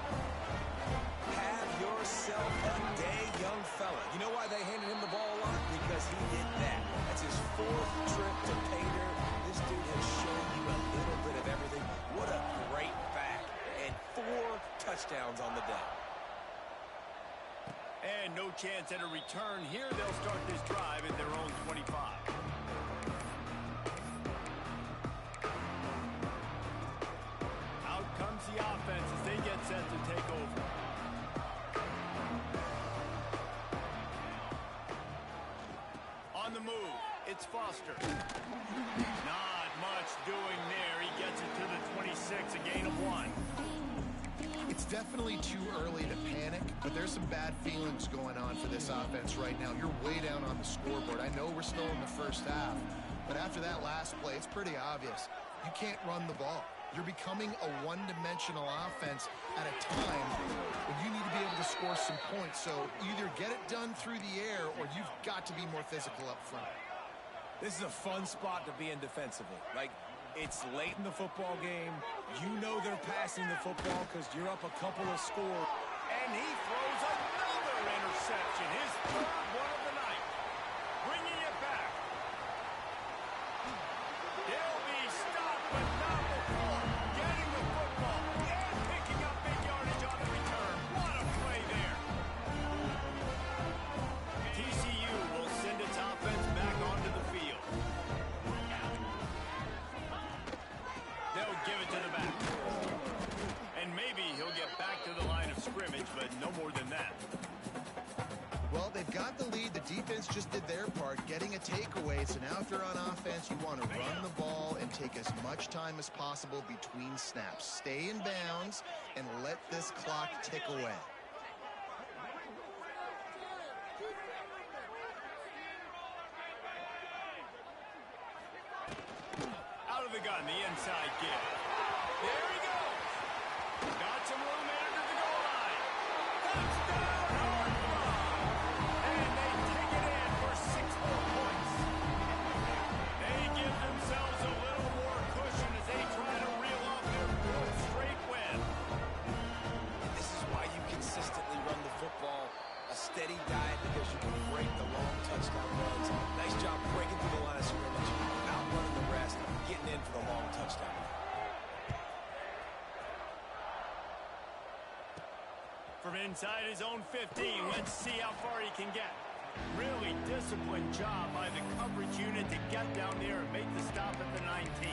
S2: Have yourself a day, young fella. You know why they handed him the ball a lot? Because he did that. That's his 4th trip to pay dirt. This dude has shown you a little bit of everything. What a great back. And 4 touchdowns on the day.
S1: And no chance at a return here. They'll start this drive at their own 25. Out comes the offense as they get set to take over. On the move, it's Foster. Not much doing there. He gets it to the 26, a gain of 1.
S3: It's definitely too early to panic, but there's some bad feelings going on for this offense right now. You're way down on the scoreboard. I know we're still in the first half, but after that last play, it's pretty obvious. You can't run the ball. You're becoming a one-dimensional offense at a time when you need to be able to score some points. So either get it done through the air or you've got to be more physical up front.
S2: This is a fun spot to be in defensively. Like, it's late in the football game. You know they're passing the football because you're up a couple of scores.
S1: And he throws another interception, his 3rd one of the night. Bringing it back. They'll be stopped, but not before. Getting the football and picking up big yardage on the return. What a play there. TCU will send its offense back onto the field. They'll give it to the back. And maybe he'll get back to the line of scrimmage, but no more than that.
S3: Well, they've got the lead. The defense just did their part, getting a takeaway. So now if you're on offense, you want to run the ball and take as much time as possible between snaps. Stay in bounds and let this clock tick away.
S1: Out of the gun, the inside give. There he goes. Got some room into the goal line. Touchdown, Northland. And they take it in for 6 more points. They give themselves a little more cushion as they try to reel off their 4th straight win.
S2: This is why you consistently run the football. A steady diet because you can break the long touchdown runs. Nice job breaking through the line of scrimmage, outrunning the rest, getting in for the long touchdown.
S1: From inside his own 15, let's see how far he can get. Really disciplined job by the coverage unit to get down there and make the stop at the 19.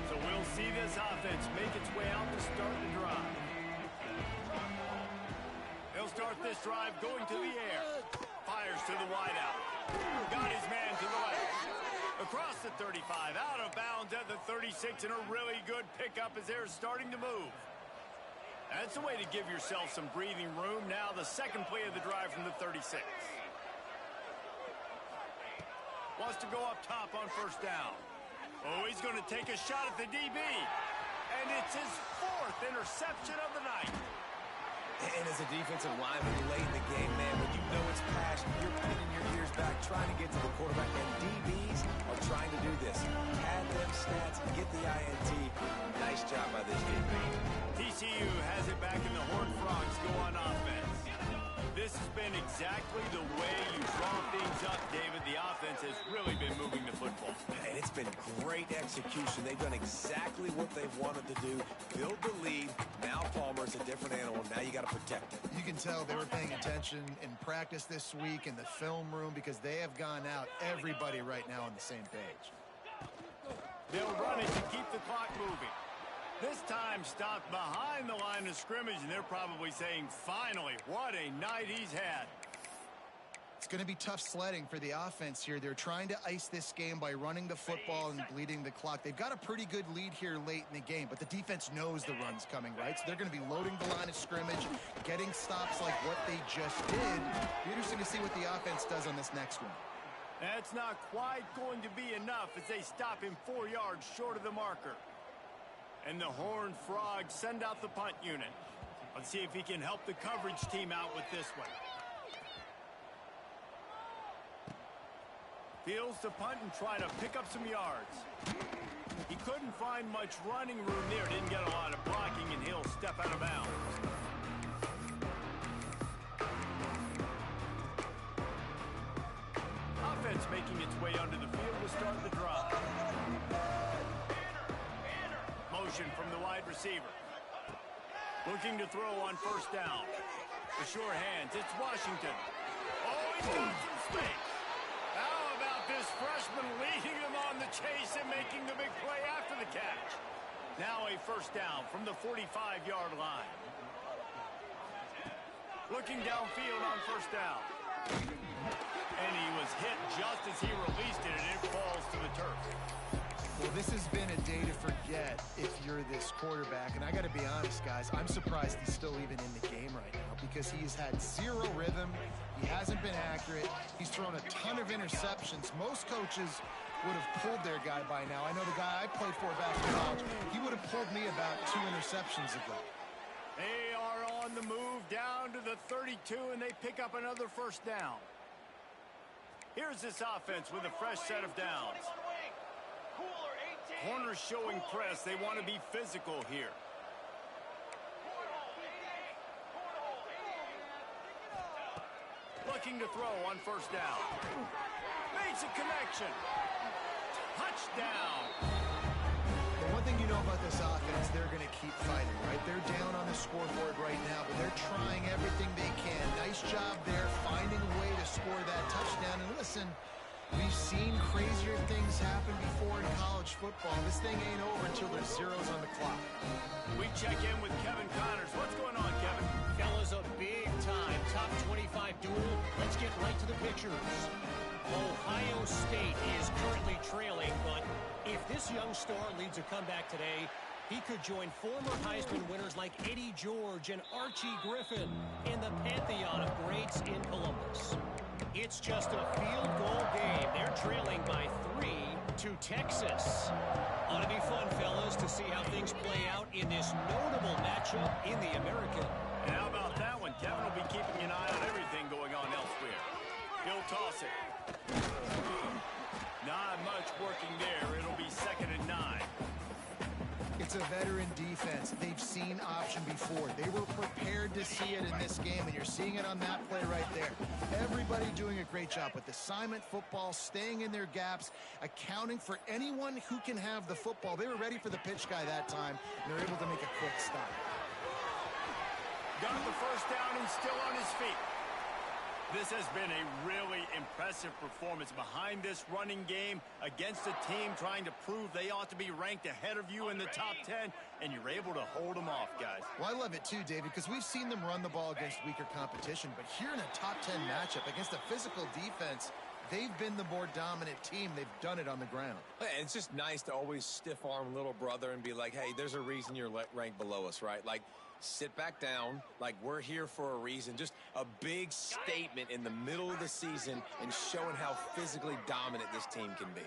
S1: So we'll see this offense make its way out to start the drive. He'll start this drive going to the air. Fires to the wideout. Got his man to the left. Across the 35, out of bounds at the 36, and a really good pickup as they're starting to move. That's a way to give yourself some breathing room. Now the second play of the drive from the 36. Wants to go up top on 1st down. Oh, he's going to take a shot at the DB. And it's his 4th interception of the night.
S2: And as a defensive lineman late in the game, man, when you know it's passion, you're pinning your ears back, trying to get to the quarterback, and DBs are trying to do this. Add them stats, get the INT. Nice job by this DB.
S1: TCU has it back in the Horned Frogs go on offense. This has been exactly the way you draw things up, David. The offense has really been moving the football.
S2: And it's been great execution. They've done exactly what they've wanted to do. Build the lead. Now Palmer's a different animal. Now you got to protect it.
S3: You can tell they were paying attention in practice this week in the film room because they have gone out, everybody right now on the same page.
S1: They'll run it to keep the clock moving. This time stopped behind the line of scrimmage, and they're probably saying, finally, what a night he's had.
S3: It's going to be tough sledding for the offense here. They're trying to ice this game by running the football and bleeding the clock. They've got a pretty good lead here late in the game, but the defense knows the run's coming, right? So they're going to be loading the line of scrimmage, getting stops like what they just did. Be interesting to see what the offense does on this next one.
S1: That's not quite going to be enough as they stop him 4 yards short of the marker. And the Horned Frogs send out the punt unit. Let's see if he can help the coverage team out with this one. Fields to punt and try to pick up some yards. He couldn't find much running room there. Didn't get a lot of blocking, and he'll step out of bounds. Offense making its way under the field to start the drive. Motion from the wide receiver. Looking to throw on first down. The sure hands. It's Washington. Oh, he's got some space. How about this freshman leading him on the chase and making the big play after the catch? Now a first down from the 45-yard line. Looking downfield on first down. And he was hit just as he released it, and it falls to the turf.
S3: Well, this has been a day to forget if you're this quarterback. And I got to be honest, guys, I'm surprised he's still even in the game right now because he's had zero rhythm. He hasn't been accurate. He's thrown a ton of interceptions. Most coaches would have pulled their guy by now. I know the guy I played for back in college, he would have pulled me about 2 interceptions ago.
S1: They are on the move down to the 32, and they pick up another first down. Here's this offense with a fresh set of downs. Corners showing press. They want to be physical here. Looking to throw on first down. Makes a connection. Touchdown.
S3: The one thing you know about this offense, they're going to keep fighting, right? They're down on the scoreboard right now, but they're trying everything they can. Nice job there, finding a way to score that touchdown. And listen, we've seen crazier things happen before in college football. This thing ain't over until there's zeros on the clock.
S1: We check in with Kevin Connors. What's going on, Kevin?
S4: Fellas, a big-time top 25 duel. Let's get right to the pictures. Ohio State is currently trailing, but if this young star leads a comeback today, he could join former Heisman winners like Eddie George and Archie Griffin in the pantheon of greats in Columbus. It's just a field goal game. They're trailing by 3 to Texas. Ought to be fun, fellas, to see how things play out in this notable matchup in the American.
S1: And how about that one? Kevin will be keeping an eye on everything going on elsewhere. He'll toss it. Not much working there. It'll be 2nd and 9.
S3: It's a veteran defense. They've seen option before. They were prepared to see it in this game, and you're seeing it on that play right there. Everybody doing a great job with assignment football, staying in their gaps, accounting for anyone who can have the football. They were ready for the pitch guy that time, and they're able to make a quick stop.
S1: Got the first down and still on his feet. This has been a really impressive performance behind this running game against a team trying to prove they ought to be ranked ahead of you in the top 10, and you're able to hold them off, guys.
S3: Well, I love it too, David, because we've seen them run the ball against weaker competition, but here in a top 10 matchup against a physical defense, they've been the more dominant team. They've done it on the ground.
S2: It's just nice to always stiff-arm little brother and be like, hey, there's a reason you're ranked below us, right? Like, sit back down, like we're here for a reason. Just a big statement in the middle of the season and showing how physically dominant this team can be.